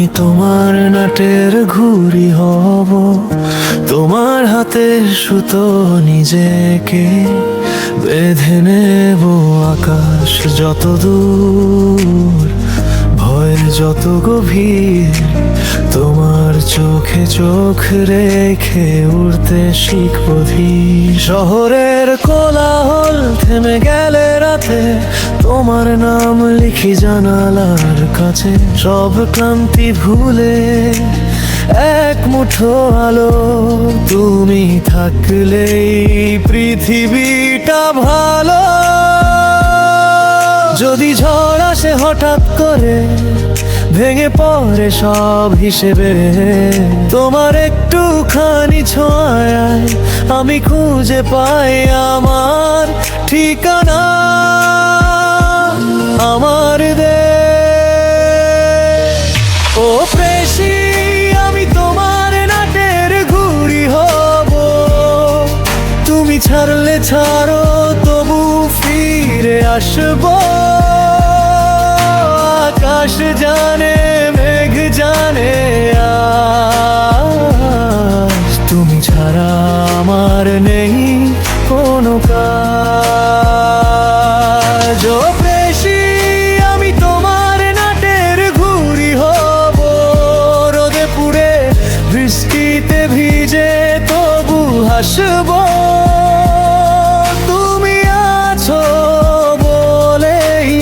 আমি তোমার নাটের ঘুড়ি হব, তোমার হাতে সুতো নিজেকে বেঁধে নেব। আকাশ যত দূর, ভয় যত গভীর, তোমার চোখে চোখ রেখে উড়তে শিখব ধীর। শহরের কোলাহল থেমে গেলে রাতে তোমার নাম লিখি জানালার কাছে। সব ক্লান্তি ভুলে এক মুঠো আলো, তুমি থাকলেই পৃথিবীটা ভালো। যদি ঝড় আসে হঠাৎ করে, ভেঙে পড়ে সব হিসেবে, তোমার একটুখানি ছোঁয়ায় আমি খুঁজে পাই আমার ঠিকানা, আমার দেশ। ও প্রেয়সী, আমি তোমার নাটের ঘুড়ি হব, তুমি ছাড়লে ছাড়ো তবু ফিরে আসবো। আকাশ জানে, মেঘ জানে, আজ তুমি ছাড়া আমার নেই কোনো কাজ। ও প্রেয়সী, আমি তোমার নাটের ঘুড়ি হব, রোদে পুড়ে বৃষ্টিতে ভিজে তবু হাসবো। তুমি আছো বলেই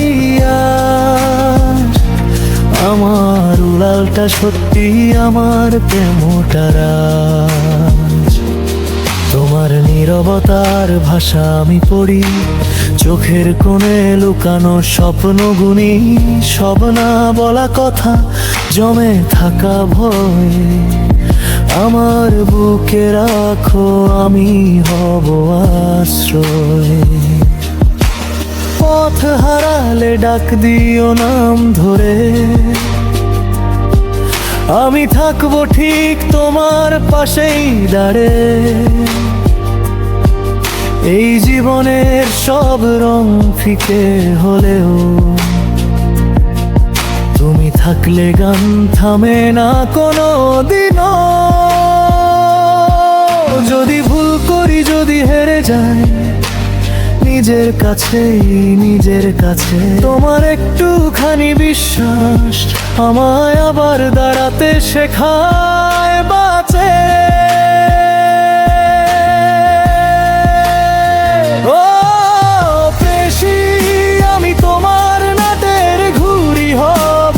আমার উড়ালটা সত্যি, আমার প্রেমটারা। তোমার নীরবতার ভাষা আমি পড়ি, চোখের কোণে লুকানো স্বপ্ন গুনি। সব না বলা কথা জমে থাকা ভয় আমার বুকে রাখো, আমি হব আশ্রয়। পথ হারালে ডাক দিও নাম ধরে, আমি থাকবো ঠিক তোমার পাশেই দাঁড়ে। এই জীবনের সব রং ফিকে হলেও তুমি থাকলে গান থামে না কোনো দিনও। যদি ভুল করি, যদি হেরে যাই নিজের কাছেই, নিজের কাছে, তোমার একটুখানি বিশ্বাস আমায় আবার দাঁড়াতে শেখায় বাঁচে। ও প্রেয়সী, আমি তোমার নাটের ঘুড়ি হব,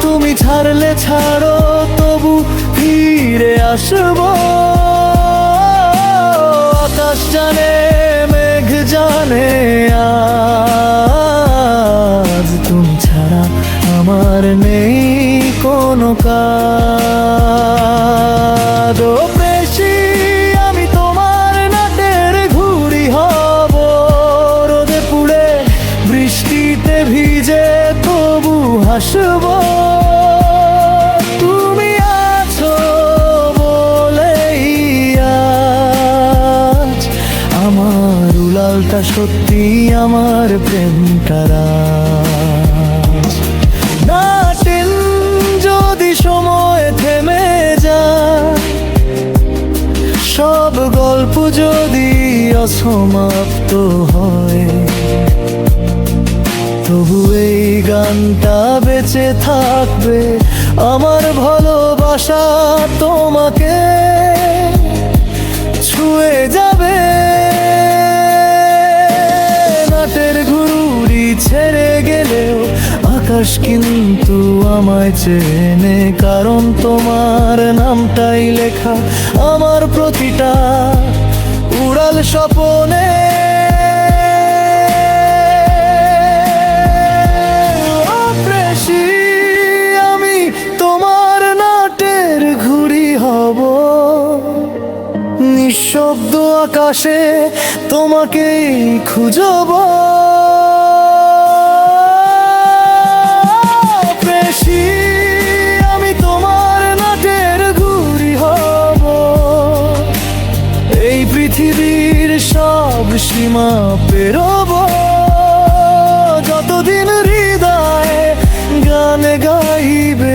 তুমি ছাড়লে ছাড়ো তবু ফিরে আসবো। আকাশ জানে, মেঘ জানে, আজ তুমি ছাড়া আমার নেই কোনো কাজ। ও প্রেয়সী, আমি তোমার নাটের ঘুড়ি হব, রোদে পুড়ে বৃষ্টিতে ভিজে তবু হাসবো। তুমি আছো বলেই আজ আমার উড়ালটা সত্যি, আমার প্রেমটারা। নাটেন যদি সময় থেমে যায়, সব গল্প যদি অসমাপ্ত হয়, তবু এই গানটা বেঁচে থাকবে। আমার ভালোবাসা তোমাকে ছুঁয়ে যাবে। নাটের ঘুড়ি ছেড়ে গেলেও আকাশ কিন্তু আমায় চেনে, কারণ তোমার নামটাই লেখা আমার প্রতিটা উড়াল স্বপনে। ও প্রেয়সী, আমি তোমার নাটের ঘুড়ি হব, নিঃশব্দ আকাশে তোমাকেই খুঁজব। প্রেয়সী, আমি তোমার নাটের ঘুড়ি হব, এই পৃথিবীর সব সীমা পেরোব। যতদিন হৃদয়ে গান গাইবে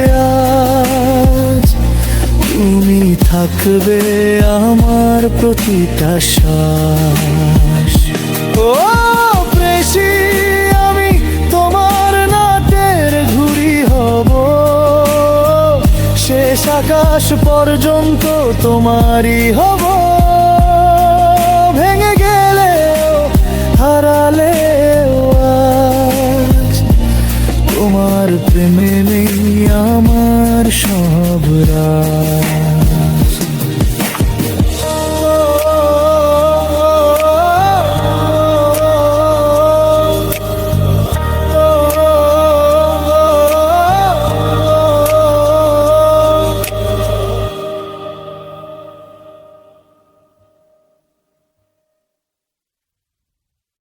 থাকবে আমার প্রতিটা শ্বাস। ও প্রেসি, আমি তোমার নাটের ঘুড়ি হব, শেষ আকাশ পর্যন্ত তোমারই হব। ভেঙে গেলেও হারালেও আজ তোমার প্রেমে নেই আমার সব রাজ।